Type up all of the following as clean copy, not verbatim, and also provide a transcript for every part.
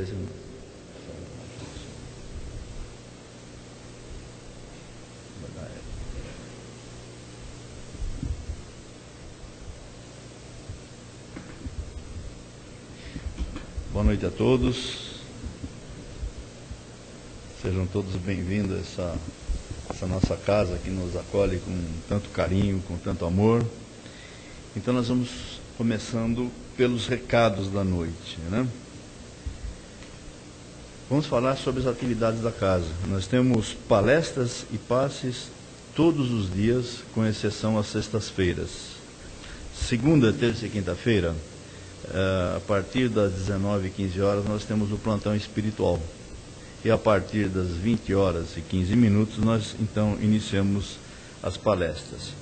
ver se eu... Boa noite a todos. Sejam todos bem-vindos a essa nossa casa que nos acolhe com tanto carinho, com tanto amor. Então nós vamos começando pelos recados da noite, né? Vamos falar sobre as atividades da casa. Nós temos palestras e passes todos os dias, com exceção às sextas-feiras. Segunda, terça e quinta-feira, a partir das 19h15, nós temos o plantão espiritual. E a partir das 20h15, nós então iniciamos as palestras.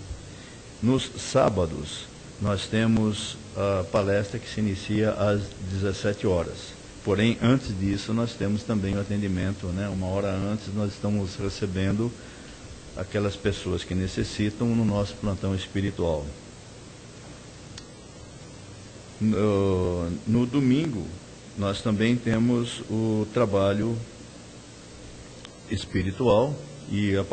Nos sábados, nós temos a palestra que se inicia às 17h. Porém, antes disso, nós temos também o atendimento, né? Uma hora antes, nós estamos recebendo aquelas pessoas que necessitam no nosso plantão espiritual. No domingo, nós também temos o trabalho espiritual, e a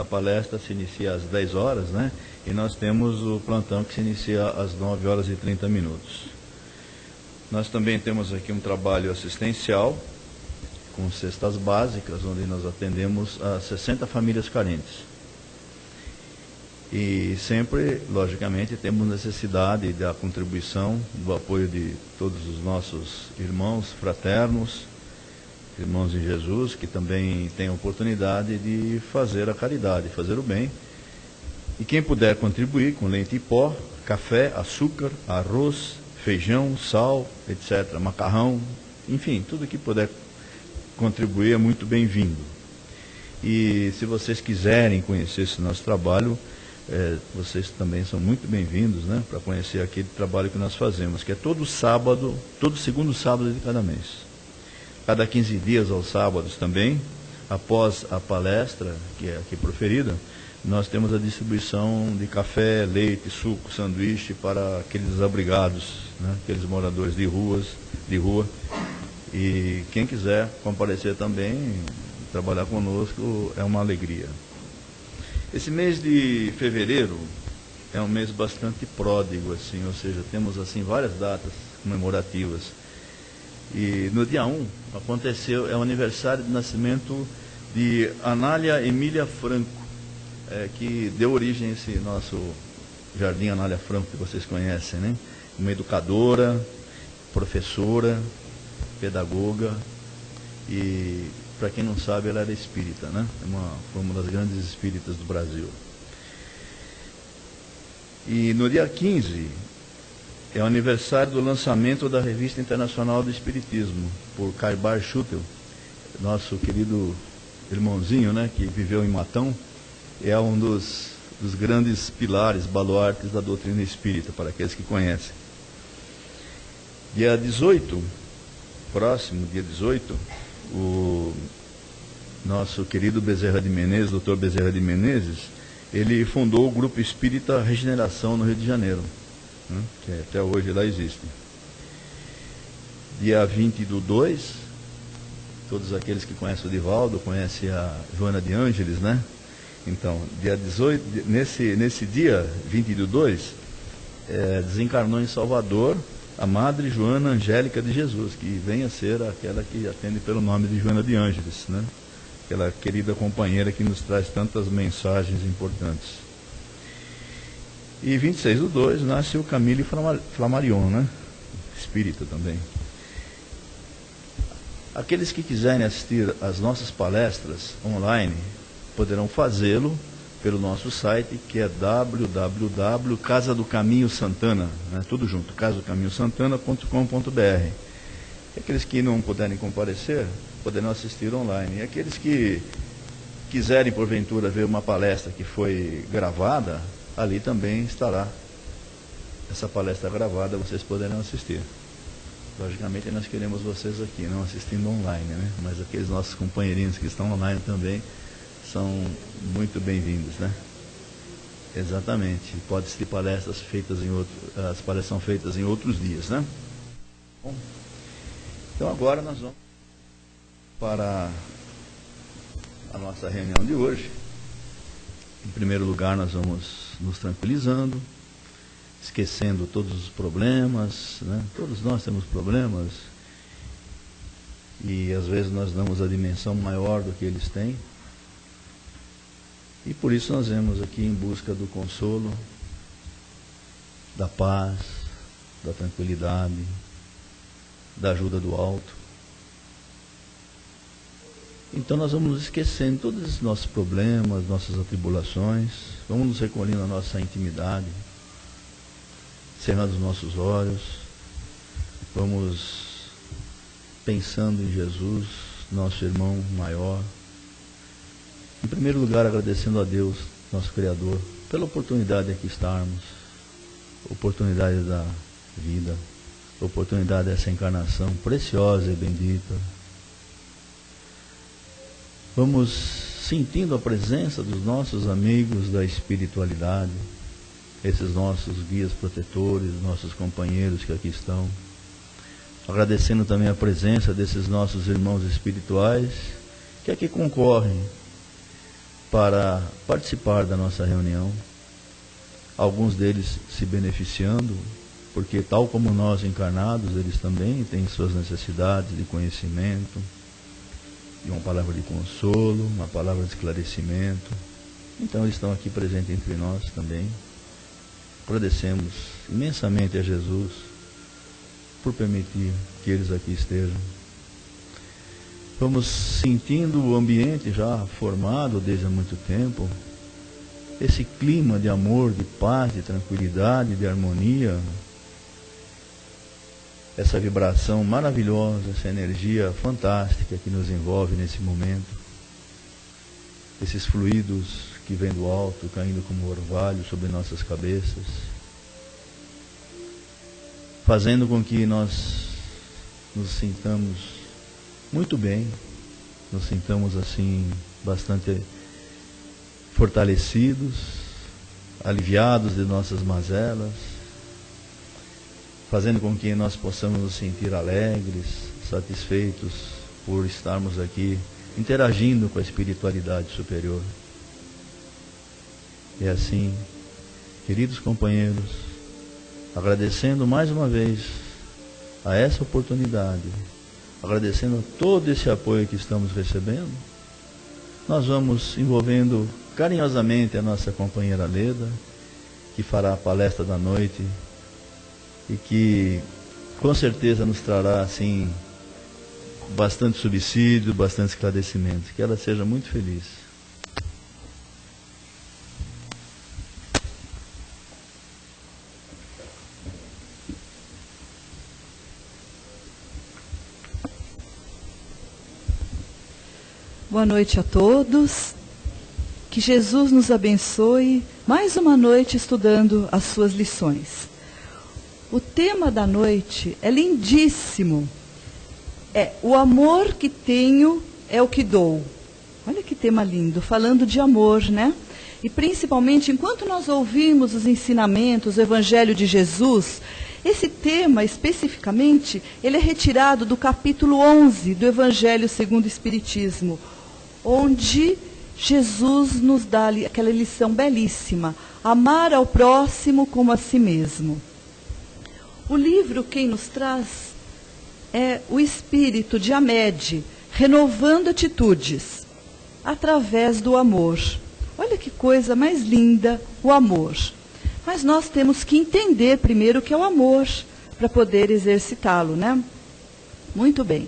palestra se inicia às 10h, né? E nós temos o plantão que se inicia às 9h30. Nós também temos aqui um trabalho assistencial, com cestas básicas, onde nós atendemos a 60 famílias carentes. E sempre, logicamente, temos necessidade da contribuição, do apoio de todos os nossos irmãos fraternos, irmãos em Jesus, que também têm a oportunidade de fazer a caridade, fazer o bem. E quem puder contribuir com leite em pó, café, açúcar, arroz, feijão, sal, etc., macarrão, enfim, tudo que puder contribuir é muito bem-vindo. E se vocês quiserem conhecer esse nosso trabalho, vocês também são muito bem-vindos, né, para conhecer aquele trabalho que nós fazemos, que é todo sábado, todo segundo sábado de cada mês. Cada 15 dias aos sábados também, após a palestra, que é aqui proferida, nós temos a distribuição de café, leite, suco, sanduíche para aqueles desabrigados, né, aqueles moradores de rua. E quem quiser comparecer também, trabalhar conosco, é uma alegria. Esse mês de fevereiro é um mês bastante pródigo, assim, ou seja, temos assim várias datas comemorativas. E no dia 1 aconteceu, é o aniversário de nascimento de Anália Emília Franco, que deu origem a esse nosso Jardim Anália Franco, que vocês conhecem, né? Uma educadora, professora, pedagoga, e para quem não sabe, ela era espírita, né? Foi uma das grandes espíritas do Brasil. E no dia 15 é o aniversário do lançamento da Revista Internacional do Espiritismo, por Caibar Schutel, nosso querido irmãozinho, né, que viveu em Matão, é um dos grandes pilares, baluartes da doutrina espírita, para aqueles que conhecem. Dia 18, próximo dia 18, o nosso querido Bezerra de Menezes, doutor Bezerra de Menezes, ele fundou o Grupo Espírita Regeneração no Rio de Janeiro, né, que até hoje lá existe. Dia 20/2, todos aqueles que conhecem o Divaldo, conhecem a Joana de Ângeles, né? Então, dia 18, nesse dia 20/2, desencarnou em Salvador a Madre Joana Angélica de Jesus, que vem a ser aquela que atende pelo nome de Joana de Ângeles, né? Aquela querida companheira que nos traz tantas mensagens importantes. E 26/2 nasce o Camille Flammarion, né? Espírita também. Aqueles que quiserem assistir às nossas palestras online poderão fazê-lo pelo nosso site, que é www.casadocaminhosantana, né, tudo junto, casadocaminhosantana.com.br. E aqueles que não puderem comparecer, poderão assistir online. E aqueles que quiserem, porventura, ver uma palestra que foi gravada, ali também estará essa palestra gravada, vocês poderão assistir. Logicamente, nós queremos vocês aqui, não assistindo online, né? Mas aqueles nossos companheirinhos que estão online também são muito bem-vindos, né? Exatamente. Pode ser palestras feitas as palestras são feitas em outros dias, né? Bom, então agora nós vamos para a nossa reunião de hoje. Em primeiro lugar, nós vamos nos tranquilizando, esquecendo todos os problemas, né? Todos nós temos problemas e às vezes nós damos a dimensão maior do que eles têm. E por isso nós vemos aqui em busca do consolo, da paz, da tranquilidade, da ajuda do alto. Então nós vamos nos esquecendo todos os nossos problemas, nossas atribulações, vamos nos recolhendo na nossa intimidade, cerrando os nossos olhos, vamos pensando em Jesus, nosso irmão maior. Em primeiro lugar, agradecendo a Deus, nosso Criador, pela oportunidade de aqui estarmos, oportunidade da vida, oportunidade dessa encarnação preciosa e bendita. Vamos sentindo a presença dos nossos amigos da espiritualidade, esses nossos guias protetores, nossos companheiros que aqui estão. Agradecendo também a presença desses nossos irmãos espirituais que aqui concorrem para participar da nossa reunião. Alguns deles se beneficiando, porque tal como nós encarnados, eles também têm suas necessidades de conhecimento, de uma palavra de consolo, uma palavra de esclarecimento. Então eles estão aqui presentes entre nós também. Agradecemos imensamente a Jesus por permitir que eles aqui estejam. Vamos sentindo o ambiente já formado desde há muito tempo, esse clima de amor, de paz, de tranquilidade, de harmonia, essa vibração maravilhosa, essa energia fantástica que nos envolve nesse momento, esses fluidos que vêm do alto, caindo como orvalho sobre nossas cabeças, fazendo com que nós nos sintamos muito bem, nos sintamos assim bastante fortalecidos, aliviados de nossas mazelas, fazendo com que nós possamos nos sentir alegres, satisfeitos por estarmos aqui interagindo com a espiritualidade superior. E assim, queridos companheiros, agradecendo mais uma vez a essa oportunidade, agradecendo a todo esse apoio que estamos recebendo, nós vamos envolvendo carinhosamente a nossa companheira Leda, que fará a palestra da noite e que com certeza nos trará assim bastante subsídio, bastante esclarecimento. Que ela seja muito feliz. Boa noite a todos. Que Jesus nos abençoe mais uma noite estudando as suas lições. O tema da noite é lindíssimo. É o amor que tenho é o que dou. Olha que tema lindo, falando de amor, né? E principalmente enquanto nós ouvimos os ensinamentos, o Evangelho de Jesus, esse tema especificamente, ele é retirado do capítulo 11 do Evangelho segundo o Espiritismo, onde Jesus nos dá aquela lição belíssima, amar ao próximo como a si mesmo. O livro quem nos traz é o espírito de Hamed, renovando atitudes, através do amor. Olha que coisa mais linda, o amor. Mas nós temos que entender primeiro o que é o amor, para poder exercitá-lo, né? Muito bem.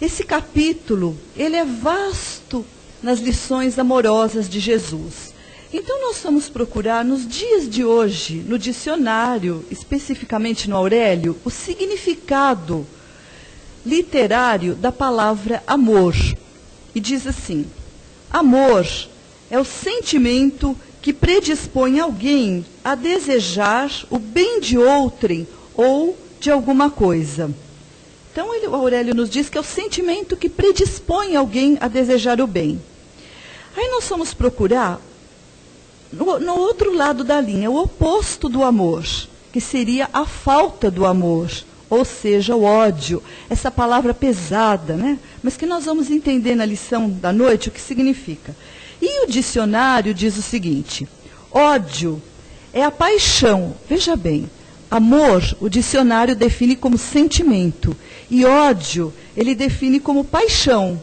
Esse capítulo, ele é vasto nas lições amorosas de Jesus. Então nós vamos procurar nos dias de hoje, no dicionário, especificamente no Aurélio, o significado literário da palavra amor. E diz assim: amor é o sentimento que predispõe alguém a desejar o bem de outrem ou de alguma coisa. Então o Aurélio nos diz que é o sentimento que predispõe alguém a desejar o bem. Aí nós vamos procurar no outro lado da linha, o oposto do amor, que seria a falta do amor, ou seja, o ódio, essa palavra pesada, né? Mas que nós vamos entender na lição da noite o que significa. E o dicionário diz o seguinte: ódio é a paixão. Veja bem, amor, o dicionário define como sentimento, e ódio, ele define como paixão.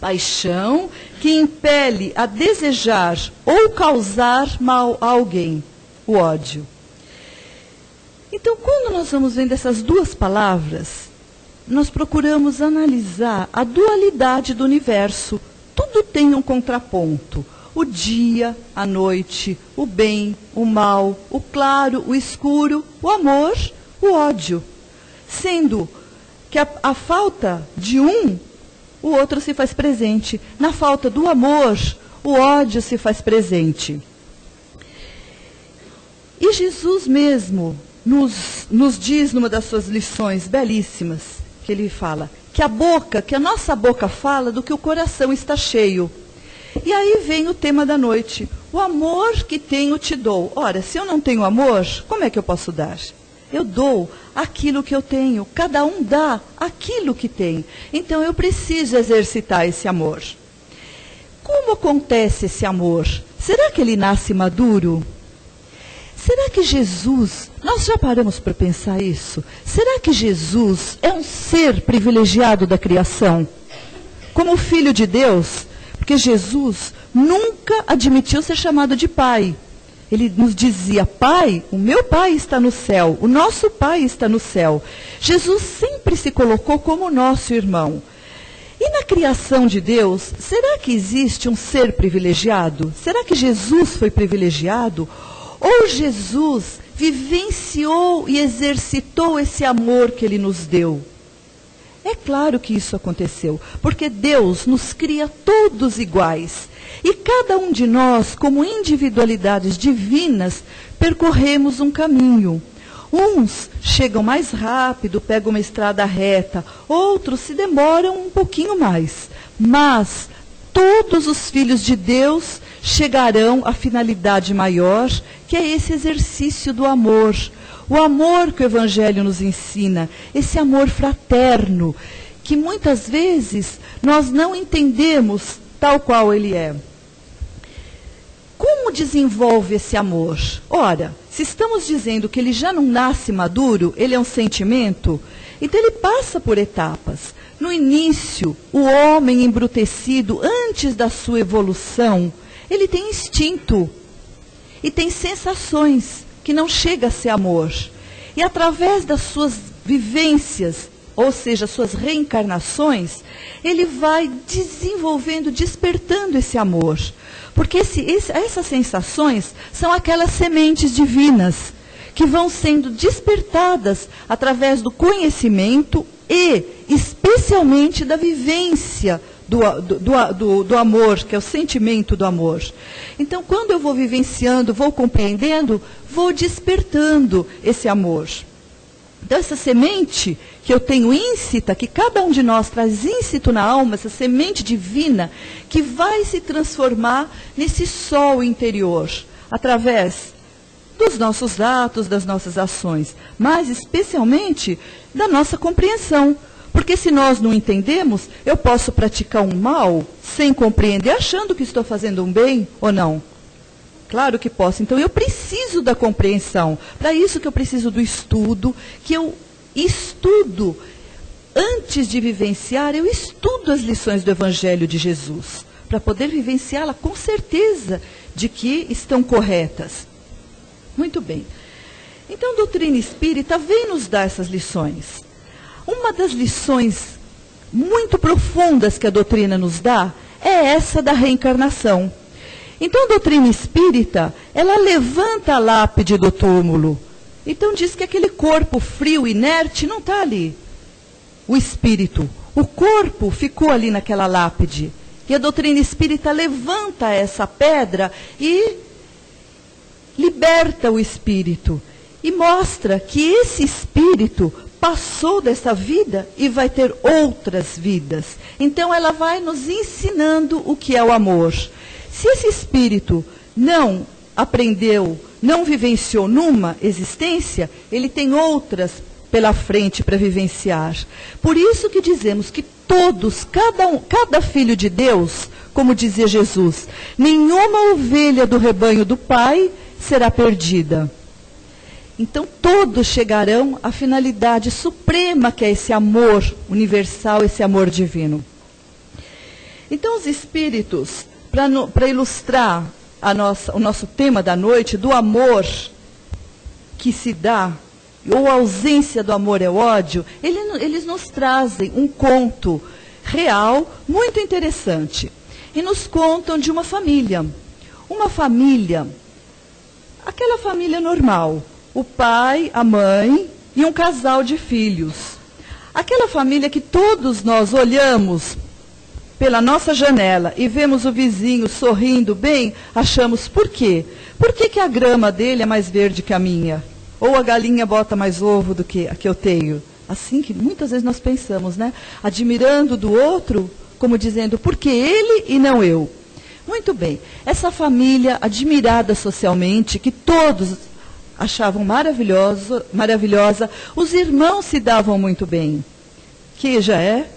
Paixão que impele a desejar ou causar mal a alguém, o ódio. Então, quando nós vamos vendo essas duas palavras, nós procuramos analisar a dualidade do universo. Tudo tem um contraponto. O dia, a noite, o bem, o mal, o claro, o escuro, o amor, o ódio. Sendo que a falta de um, o outro se faz presente. Na falta do amor, o ódio se faz presente. E Jesus mesmo nos diz numa das suas lições belíssimas, que ele fala, que a nossa boca fala do que o coração está cheio. E aí vem o tema da noite, o amor que tenho te dou. Ora, se eu não tenho amor, como é que eu posso dar? Eu dou aquilo que eu tenho, cada um dá aquilo que tem. Então eu preciso exercitar esse amor. Como acontece esse amor? Será que ele nasce maduro? Será que Jesus, nós já paramos para pensar isso? Será que Jesus é um ser privilegiado da criação? Como filho de Deus? Porque Jesus nunca admitiu ser chamado de pai. Ele nos dizia, pai, o meu pai está no céu, o nosso pai está no céu. Jesus sempre se colocou como nosso irmão. E na criação de Deus, será que existe um ser privilegiado? Será que Jesus foi privilegiado? Ou Jesus vivenciou e exercitou esse amor que ele nos deu? É claro que isso aconteceu, porque Deus nos cria todos iguais. E cada um de nós, como individualidades divinas, percorremos um caminho. Uns chegam mais rápido, pegam uma estrada reta, outros se demoram um pouquinho mais. Mas todos os filhos de Deus chegarão à finalidade maior, que é esse exercício do amor. O amor que o Evangelho nos ensina, esse amor fraterno, que muitas vezes nós não entendemos tal qual ele é. Como desenvolve esse amor? Ora, se estamos dizendo que ele já não nasce maduro, ele é um sentimento, então ele passa por etapas. No início, o homem embrutecido, antes da sua evolução, ele tem instinto e tem sensações que não chega a ser amor. E através das suas vivências, ou seja, suas reencarnações, ele vai desenvolvendo, despertando esse amor. Porque essas sensações são aquelas sementes divinas que vão sendo despertadas através do conhecimento e, especialmente, da vivência do amor, que é o sentimento do amor. Então, quando eu vou vivenciando, vou compreendendo, vou despertando esse amor. Então, essa semente que eu tenho íncita, que cada um de nós traz íncito na alma, essa semente divina, que vai se transformar nesse sol interior, através dos nossos atos, das nossas ações, mas especialmente da nossa compreensão. Porque se nós não entendemos, eu posso praticar um mal sem compreender, achando que estou fazendo um bem ou não. Claro que posso. Então eu preciso da compreensão. Para isso que eu preciso do estudo, que eu estudo. Antes de vivenciar, eu estudo as lições do Evangelho de Jesus, para poder vivenciá-la com certeza de que estão corretas. Muito bem. Então a doutrina espírita vem nos dar essas lições. Uma das lições muito profundas que a doutrina nos dá é essa da reencarnação. Então a doutrina espírita, ela levanta a lápide do túmulo. Então diz que aquele corpo frio, inerte, não está ali. O espírito, o corpo ficou ali naquela lápide. E a doutrina espírita levanta essa pedra e liberta o espírito. E mostra que esse espírito passou dessa vida e vai ter outras vidas. Então ela vai nos ensinando o que é o amor. Se esse espírito não aprendeu, não vivenciou numa existência, ele tem outras pela frente para vivenciar. Por isso que dizemos que todos, cada filho de Deus, como dizia Jesus, nenhuma ovelha do rebanho do Pai será perdida. Então todos chegarão à finalidade suprema, que é esse amor universal, esse amor divino. Então os espíritos, para ilustrar o nosso tema da noite, do amor que se dá, ou a ausência do amor é o ódio, eles nos trazem um conto real, muito interessante. E nos contam de uma família. Uma família, aquela família normal. O pai, a mãe e um casal de filhos. Aquela família que todos nós olhamos pela nossa janela e vemos o vizinho sorrindo bem, achamos, por quê? Por que a grama dele é mais verde que a minha? Ou a galinha bota mais ovo do que a que eu tenho? Assim que muitas vezes nós pensamos, né? Admirando do outro, como dizendo, por que ele e não eu? Muito bem, essa família admirada socialmente, que todos achavam maravilhosa, os irmãos se davam muito bem, que já é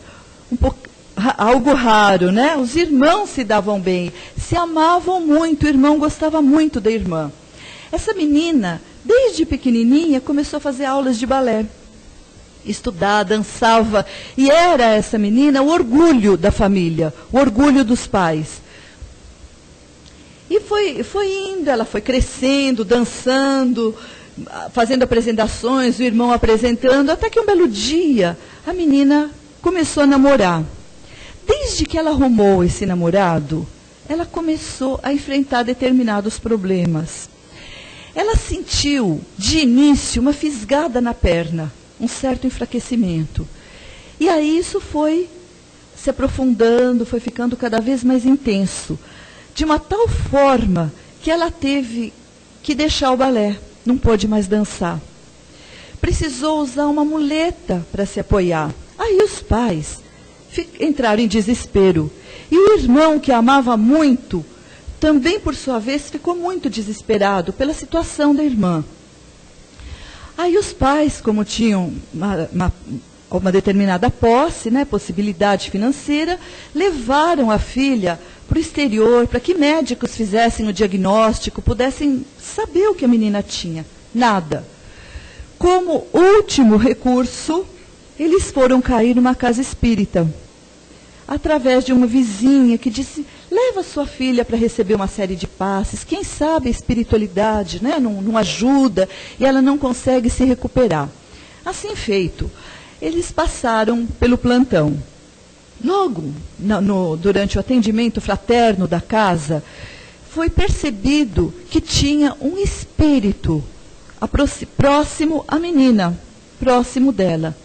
algo raro, né? Os irmãos se davam bem, se amavam muito, o irmão gostava muito da irmã. Essa menina, desde pequenininha, começou a fazer aulas de balé, estudar, dançava, e era essa menina o orgulho da família, o orgulho dos pais. E foi indo, ela foi crescendo, dançando, fazendo apresentações, o irmão apresentando, até que um belo dia a menina começou a namorar. Desde que ela arrumou esse namorado, ela começou a enfrentar determinados problemas. Ela sentiu, de início, uma fisgada na perna, um certo enfraquecimento. E aí isso foi se aprofundando, foi ficando cada vez mais intenso. De uma tal forma que ela teve que deixar o balé, não pôde mais dançar. Precisou usar uma muleta para se apoiar. Aí os pais entraram em desespero. E o irmão, que a amava muito, também, por sua vez, ficou muito desesperado pela situação da irmã. Aí os pais, como tinham uma determinada posse, né, possibilidade financeira, levaram a filha para o exterior, para que médicos fizessem o diagnóstico, pudessem saber o que a menina tinha. Nada. Como último recurso, eles foram cair numa casa espírita, através de uma vizinha que disse, leva sua filha para receber uma série de passes, quem sabe a espiritualidade, né, não ajuda, e ela não consegue se recuperar. Assim feito, eles passaram pelo plantão. Logo, durante o atendimento fraterno da casa, foi percebido que tinha um espírito próximo à menina, próximo dela.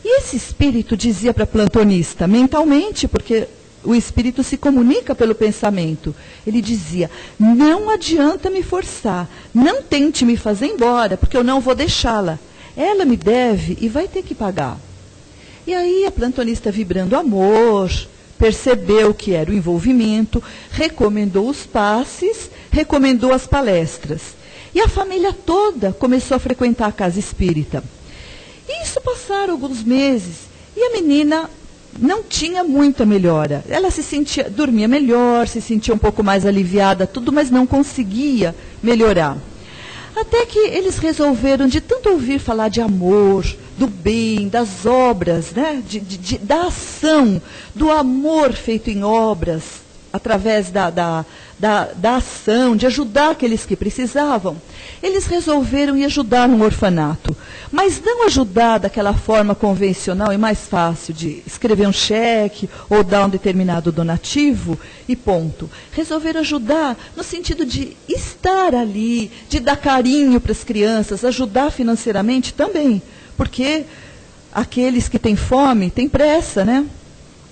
E esse espírito dizia para a plantonista, mentalmente, porque o espírito se comunica pelo pensamento. Ele dizia, não adianta me forçar, não tente me fazer embora, porque eu não vou deixá-la. Ela me deve e vai ter que pagar. E aí a plantonista, vibrando amor, percebeu que era o envolvimento, recomendou os passes, recomendou as palestras. E a família toda começou a frequentar a casa espírita. E isso passaram alguns meses, e a menina não tinha muita melhora. Ela dormia melhor, se sentia um pouco mais aliviada, tudo, mas não conseguia melhorar. Até que eles resolveram, de tanto ouvir falar de amor, do bem, das obras, né, da ação, do amor feito em obras, através da ação, de ajudar aqueles que precisavam, eles resolveram ir ajudar um orfanato. Mas não ajudar daquela forma convencional e mais fácil de escrever um cheque ou dar um determinado donativo e ponto. Resolveram ajudar no sentido de estar ali, de dar carinho para as crianças, ajudar financeiramente também. Porque aqueles que têm fome têm pressa, né?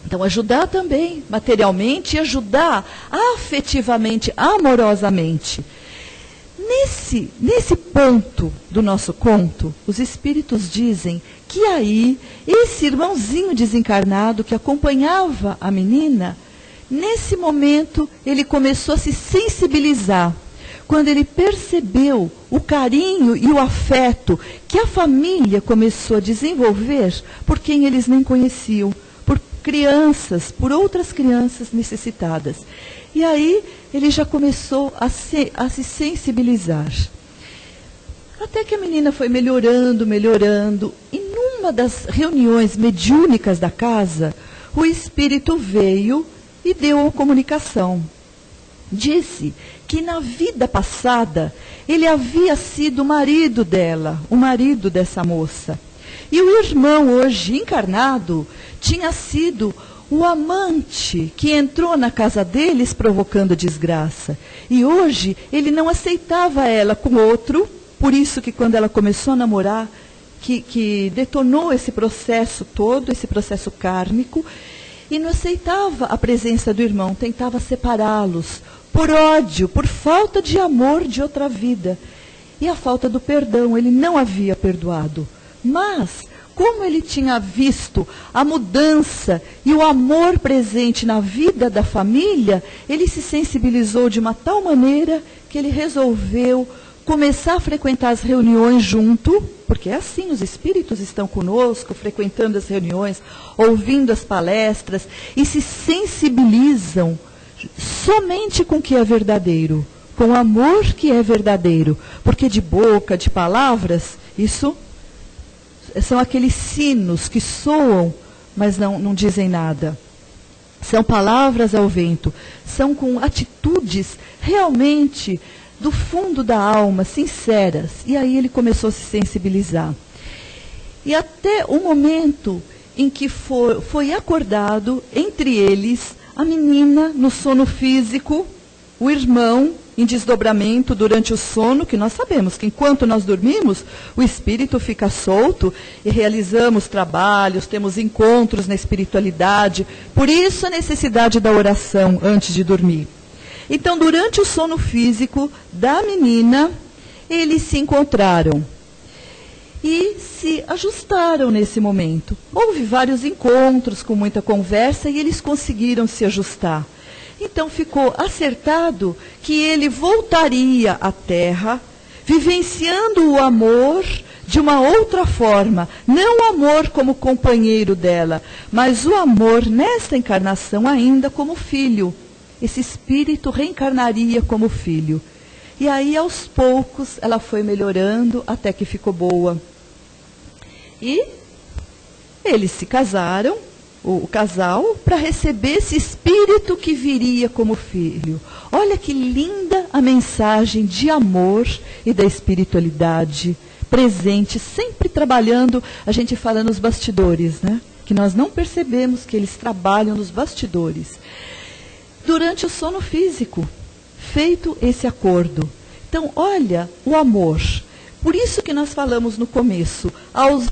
Então, ajudar também materialmente e ajudar afetivamente, amorosamente. Nesse ponto do nosso conto, os espíritos dizem que aí, esse irmãozinho desencarnado que acompanhava a menina, nesse momento ele começou a se sensibilizar quando ele percebeu o carinho e o afeto que a família começou a desenvolver por quem eles nem conheciam, por crianças, por outras crianças necessitadas. E aí ele já começou a se sensibilizar. Até que a menina foi melhorando, melhorando, e numa das reuniões mediúnicas da casa, o espírito veio e deu uma comunicação. Disse que na vida passada ele havia sido o marido dela, o marido dessa moça. E o irmão, hoje encarnado, tinha sido o amante que entrou na casa deles provocando desgraça. E hoje ele não aceitava ela com outro, por isso que quando ela começou a namorar, que detonou esse processo todo, esse processo kármico, e não aceitava a presença do irmão, tentava separá-los, por ódio, por falta de amor de outra vida. E a falta do perdão, ele não havia perdoado. Mas, como ele tinha visto a mudança e o amor presente na vida da família, ele se sensibilizou de uma tal maneira que ele resolveu começar a frequentar as reuniões junto, porque é assim, os espíritos estão conosco, frequentando as reuniões, ouvindo as palestras, e se sensibilizam somente com o que é verdadeiro, com o amor que é verdadeiro, porque de boca, de palavras, isso são aqueles sinos que soam, mas não dizem nada. São palavras ao vento, são com atitudes realmente do fundo da alma, sinceras. E aí ele começou a se sensibilizar. E até o momento em que foi acordado entre eles a menina no sono físico, o irmão em desdobramento durante o sono, que nós sabemos que enquanto nós dormimos, o espírito fica solto e realizamos trabalhos, temos encontros na espiritualidade. Por isso a necessidade da oração antes de dormir. Então, durante o sono físico da menina, eles se encontraram e se ajustaram nesse momento. Houve vários encontros com muita conversa e eles conseguiram se ajustar. Então ficou acertado que ele voltaria à Terra, vivenciando o amor de uma outra forma. Não o amor como companheiro dela, mas o amor nesta encarnação ainda como filho. Esse espírito reencarnaria como filho. E aí, aos poucos, ela foi melhorando até que ficou boa. E eles se casaram, o casal, para receber esse espírito que viria como filho. Olha que linda a mensagem de amor e da espiritualidade presente, sempre trabalhando, a gente fala nos bastidores, né? Que nós não percebemos que eles trabalham nos bastidores. Durante o sono físico, feito esse acordo. Então, olha o amor. Por isso que nós falamos no começo, aos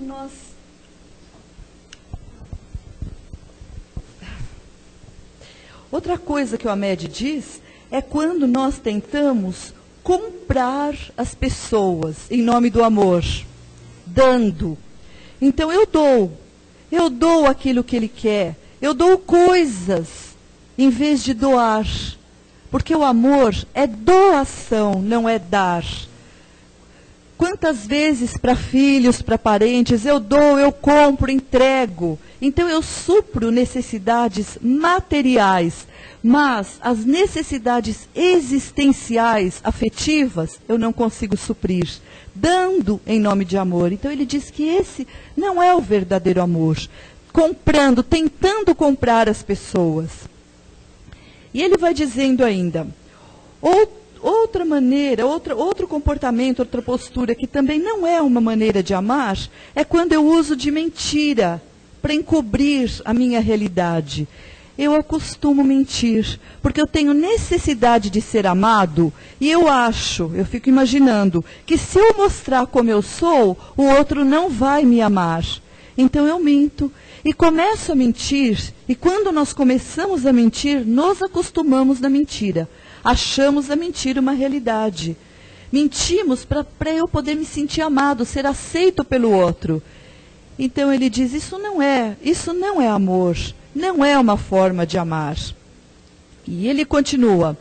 nós... Outra coisa que o Hamed diz é quando nós tentamos comprar as pessoas em nome do amor, dando. Então eu dou aquilo que ele quer, eu dou coisas em vez de doar, porque o amor é doação, não é dar. Quantas vezes para filhos, para parentes, eu dou, eu compro, entrego. Então eu supro necessidades materiais, mas as necessidades existenciais, afetivas, eu não consigo suprir, dando em nome de amor. Então ele diz que esse não é o verdadeiro amor, comprando, tentando comprar as pessoas. E ele vai dizendo ainda, outra maneira, outro comportamento, outra postura que também não é uma maneira de amar, é quando eu uso de mentira para encobrir a minha realidade. Eu acostumo mentir, porque eu tenho necessidade de ser amado, e eu fico imaginando, que se eu mostrar como eu sou, o outro não vai me amar. Então eu minto, e começo a mentir, e quando nós começamos a mentir, nos acostumamos na mentira. Achamos a mentira uma realidade. Mentimos para eu poder me sentir amado, ser aceito pelo outro. Então ele diz, isso não é amor, não é uma forma de amar. E ele continua,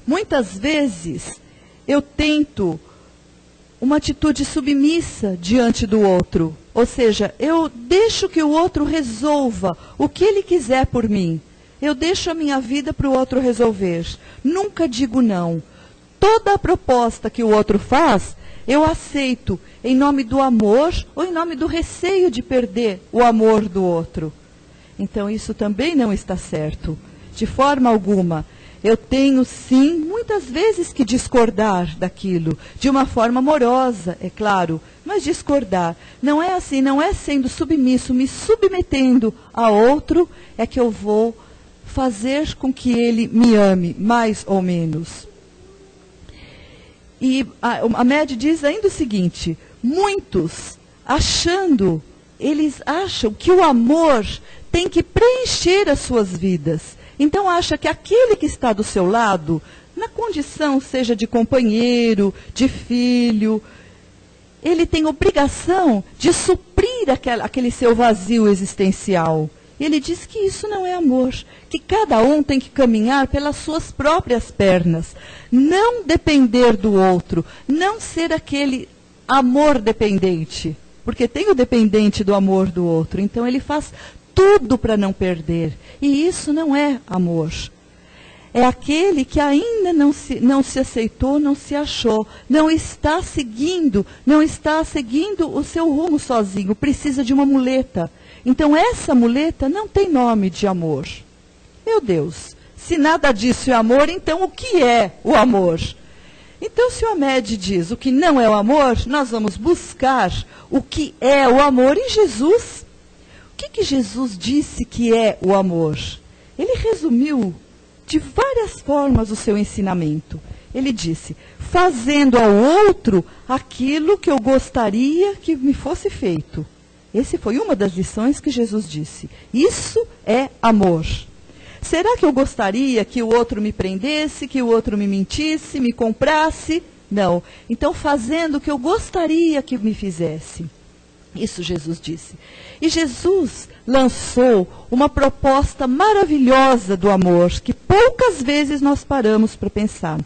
muitas vezes eu tento uma atitude submissa diante do outro, ou seja, eu deixo que o outro resolva o que ele quiser por mim. Eu deixo a minha vida para o outro resolver. Nunca digo não. Toda a proposta que o outro faz, eu aceito em nome do amor ou em nome do receio de perder o amor do outro. Então isso também não está certo, de forma alguma. Eu tenho sim, muitas vezes que discordar daquilo, de uma forma amorosa, é claro, mas discordar. Não é assim, não é sendo submisso, me submetendo a outro, é que eu vou fazer com que ele me ame, mais ou menos. E a Med diz ainda o seguinte, muitos eles acham que o amor tem que preencher as suas vidas. Então acha que aquele que está do seu lado, na condição seja de companheiro, de filho, ele tem obrigação de suprir aquele seu vazio existencial. E ele diz que isso não é amor, que cada um tem que caminhar pelas suas próprias pernas, não depender do outro, não ser aquele amor dependente, porque tem o dependente do amor do outro, então ele faz tudo para não perder, e isso não é amor. É aquele que ainda não se aceitou, não se achou, não está seguindo o seu rumo sozinho, precisa de uma muleta. Então essa muleta não tem nome de amor. Meu Deus, se nada disso é amor, então o que é o amor? Então se o Hamed diz o que não é o amor, nós vamos buscar o que é o amor em Jesus. O que Jesus disse que é o amor? Ele resumiu de várias formas o seu ensinamento. Ele disse, fazendo ao outro aquilo que eu gostaria que me fosse feito. Essa foi uma das lições que Jesus disse. Isso é amor. Será que eu gostaria que o outro me prendesse, que o outro me mentisse, me comprasse? Não. Então, fazendo o que eu gostaria que me fizesse. Isso Jesus disse. E Jesus lançou uma proposta maravilhosa do amor, que poucas vezes nós paramos para pensar.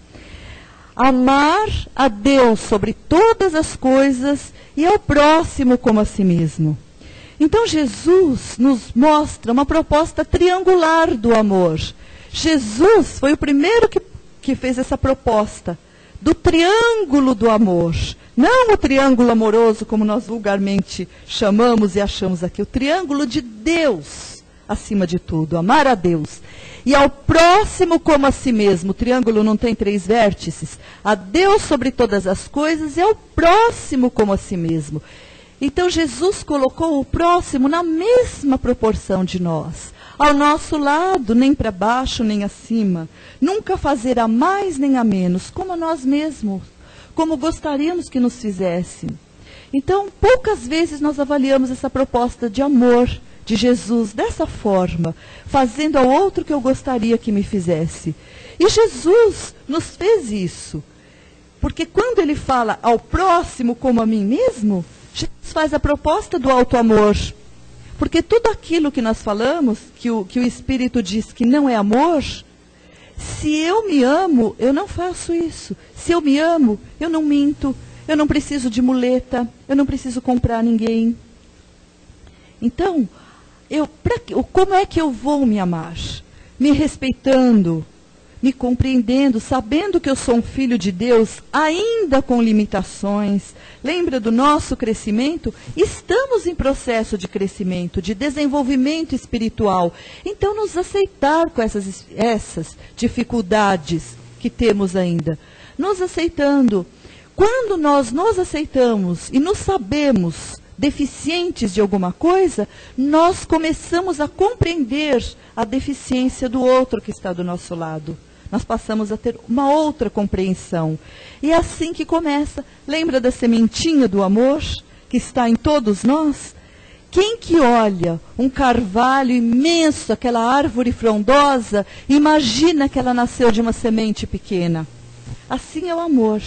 Amar a Deus sobre todas as coisas e ao próximo como a si mesmo. Então Jesus nos mostra uma proposta triangular do amor. Jesus foi o primeiro que fez essa proposta do triângulo do amor. Não o triângulo amoroso como nós vulgarmente chamamos e achamos aqui. O triângulo de Deus acima de tudo. Amar a Deus. E ao próximo como a si mesmo. O triângulo não tem 3 vértices. A Deus sobre todas as coisas e ao próximo como a si mesmo. Então Jesus colocou o próximo na mesma proporção de nós. Ao nosso lado, nem para baixo, nem acima. Nunca fazer a mais nem a menos, como a nós mesmos. Como gostaríamos que nos fizessem. Então, poucas vezes nós avaliamos essa proposta de amor de Jesus dessa forma, fazendo ao outro o que eu gostaria que me fizesse. E Jesus nos fez isso, porque quando ele fala ao próximo como a mim mesmo, Jesus faz a proposta do auto-amor. Porque tudo aquilo que nós falamos, que o Espírito diz que não é amor, se eu me amo, eu não faço isso. Se eu me amo, eu não minto, eu não preciso de muleta, eu não preciso comprar ninguém. Então, como é que eu vou me amar? Me respeitando, me compreendendo, sabendo que eu sou um filho de Deus, ainda com limitações. Lembra do nosso crescimento? Estamos em processo de crescimento, de desenvolvimento espiritual. Então, nos aceitar com essas dificuldades que temos ainda. Nos aceitando. Quando nós nos aceitamos e nos sabemos deficientes de alguma coisa, nós começamos a compreender a deficiência do outro que está do nosso lado. Nós passamos a ter uma outra compreensão. E é assim que começa. Lembra da sementinha do amor que está em todos nós? Quem que olha um carvalho imenso, aquela árvore frondosa, imagina que ela nasceu de uma semente pequena? Assim é o amor.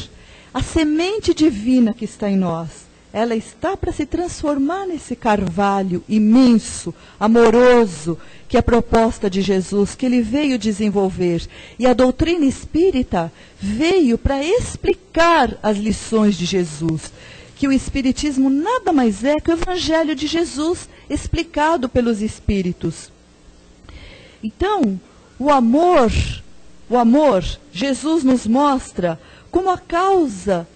A semente divina que está em nós, ela está para se transformar nesse carvalho imenso, amoroso, que é a proposta de Jesus, que ele veio desenvolver. E a doutrina espírita veio para explicar as lições de Jesus. Que o Espiritismo nada mais é que o Evangelho de Jesus explicado pelos Espíritos. Então, o amor, Jesus nos mostra como a causa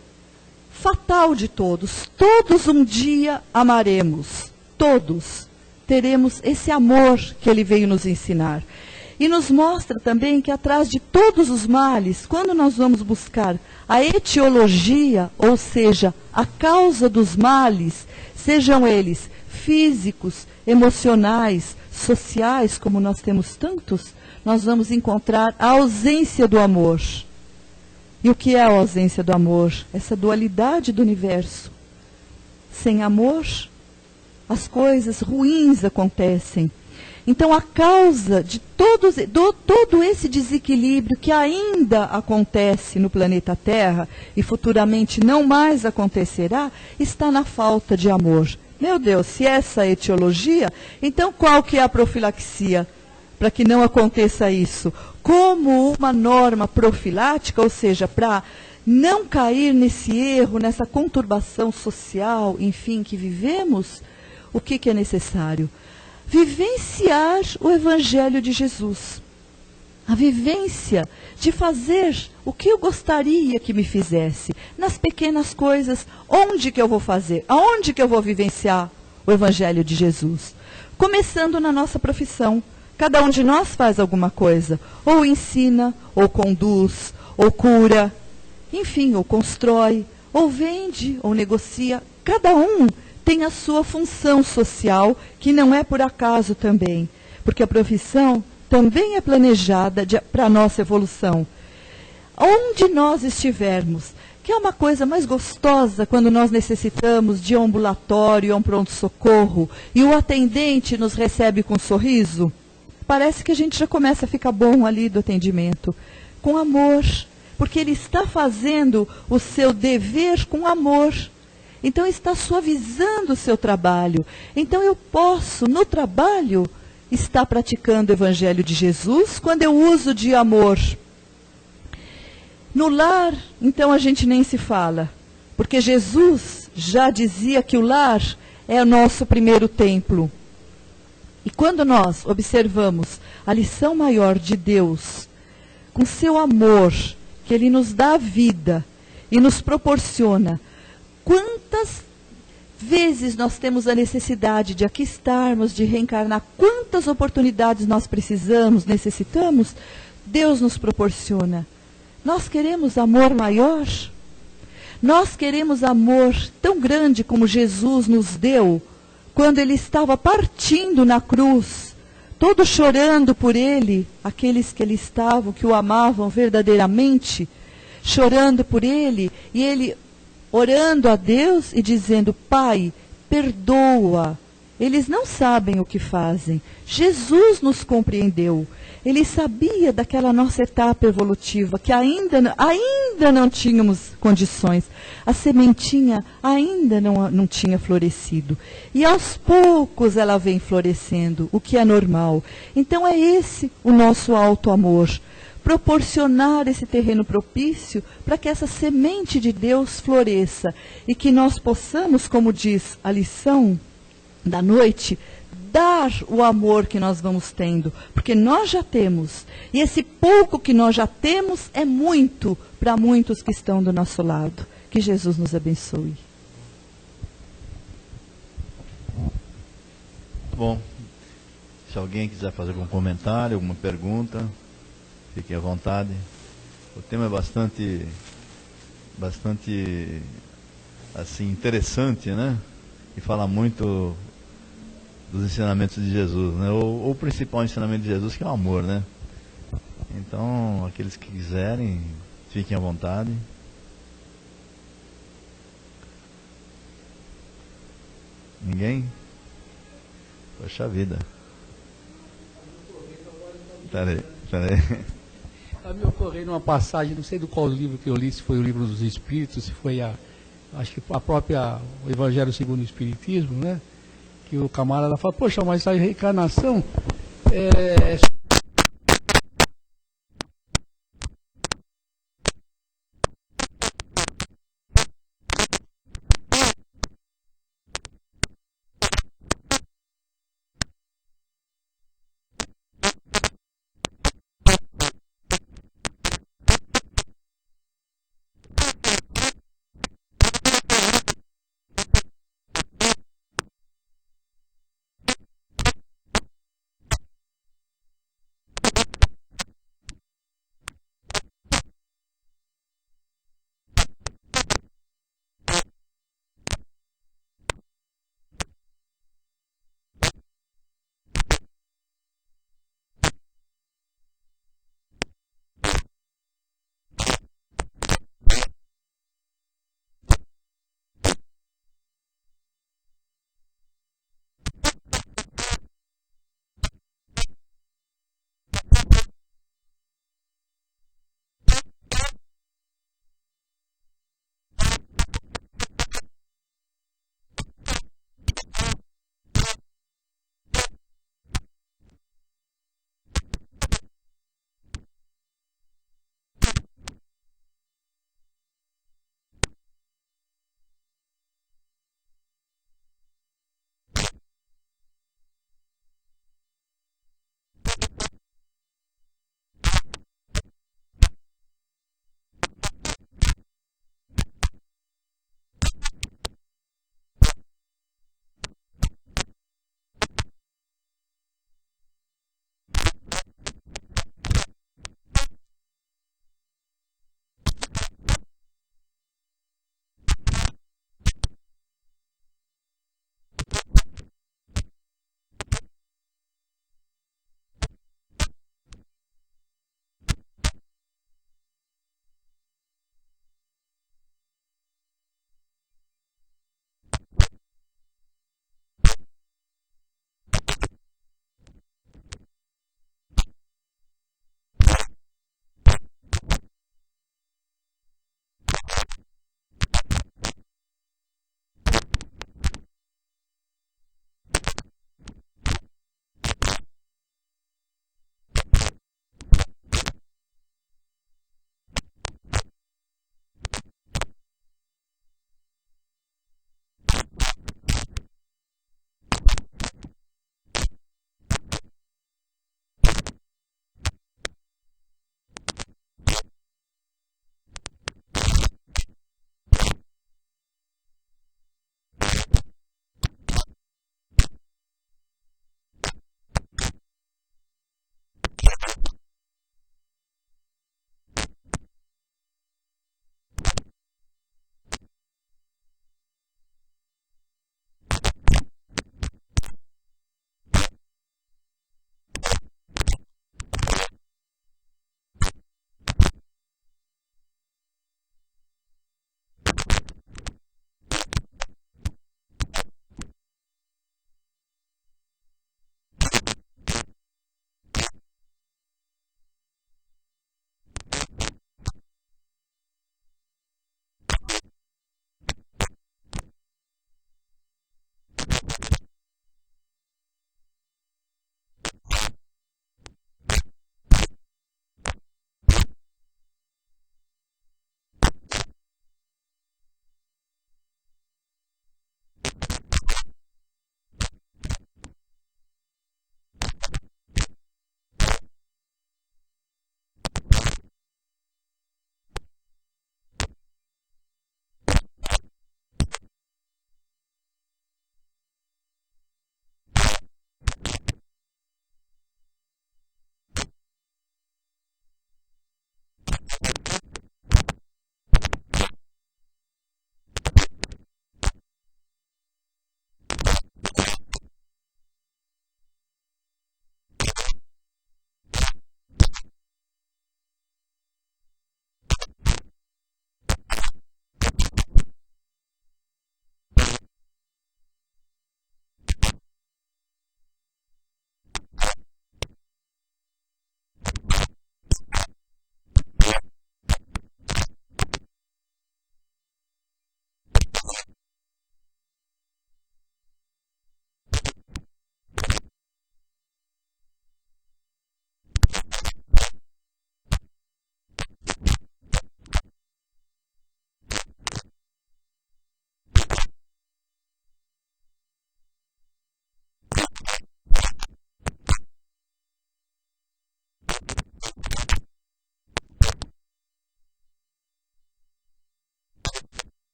fatal de todos. Todos um dia amaremos. Todos teremos esse amor que ele veio nos ensinar. E nos mostra também que atrás de todos os males, quando nós vamos buscar a etiologia, ou seja, a causa dos males, sejam eles físicos, emocionais, sociais, como nós temos tantos, nós vamos encontrar a ausência do amor. E o que é a ausência do amor? Essa dualidade do universo. Sem amor, as coisas ruins acontecem. Então, a causa de todo esse desequilíbrio que ainda acontece no planeta Terra, e futuramente não mais acontecerá, está na falta de amor. Meu Deus, se essa é a etiologia, então qual que é a profilaxia? Para que não aconteça isso. Como uma norma profilática, ou seja, para não cair nesse erro, nessa conturbação social, enfim, que vivemos, o que é necessário? Vivenciar o Evangelho de Jesus. A vivência de fazer o que eu gostaria que me fizesse. Nas pequenas coisas, onde que eu vou fazer? Aonde que eu vou vivenciar o Evangelho de Jesus? Começando na nossa profissão. Cada um de nós faz alguma coisa. Ou ensina, ou conduz, ou cura. Enfim, ou constrói, ou vende, ou negocia. Cada um tem a sua função social, que não é por acaso também. Porque a profissão também é planejada para a nossa evolução. Onde nós estivermos, que é uma coisa mais gostosa quando nós necessitamos de um ambulatório, um pronto-socorro, e o atendente nos recebe com um sorriso, parece que a gente já começa a ficar bom ali do atendimento. Com amor, porque ele está fazendo o seu dever com amor. Então, está suavizando o seu trabalho. Então, eu posso, no trabalho, estar praticando o Evangelho de Jesus quando eu uso de amor. No lar, então, a gente nem se fala. Porque Jesus já dizia que o lar é o nosso primeiro templo. E quando nós observamos a lição maior de Deus, com seu amor, que Ele nos dá a vida e nos proporciona, quantas vezes nós temos a necessidade de aqui estarmos, de reencarnar, quantas oportunidades nós precisamos, necessitamos, Deus nos proporciona. Nós queremos amor maior? Nós queremos amor tão grande como Jesus nos deu, quando Ele estava partindo na cruz, todos chorando por Ele, aqueles que Ele estavam, que o amavam verdadeiramente, chorando por Ele, e Ele orando a Deus e dizendo: Pai, perdoa. Eles não sabem o que fazem. Jesus nos compreendeu. Ele sabia daquela nossa etapa evolutiva, que ainda não tínhamos condições. A sementinha ainda não tinha florescido. E aos poucos ela vem florescendo, o que é normal. Então é esse o nosso alto amor. Proporcionar esse terreno propício para que essa semente de Deus floresça. E que nós possamos, como diz a lição da noite, dar o amor que nós vamos tendo, porque nós já temos, e esse pouco que nós já temos é muito para muitos que estão do nosso lado. Que Jesus nos abençoe. Bom, se alguém quiser fazer algum comentário, alguma pergunta, fiquem à vontade. O tema é bastante assim, interessante, né? E fala muito dos ensinamentos de Jesus, né? O principal ensinamento de Jesus, que é o amor, né? Então, aqueles que quiserem, fiquem à vontade. Ninguém? Poxa vida. Peraí. Está me ocorrendo uma passagem, não sei do qual livro que eu li, se foi o Livro dos Espíritos, se foi acho que a própria, o Evangelho segundo o Espiritismo, né? Que o camarada fala: poxa, mas a reencarnação é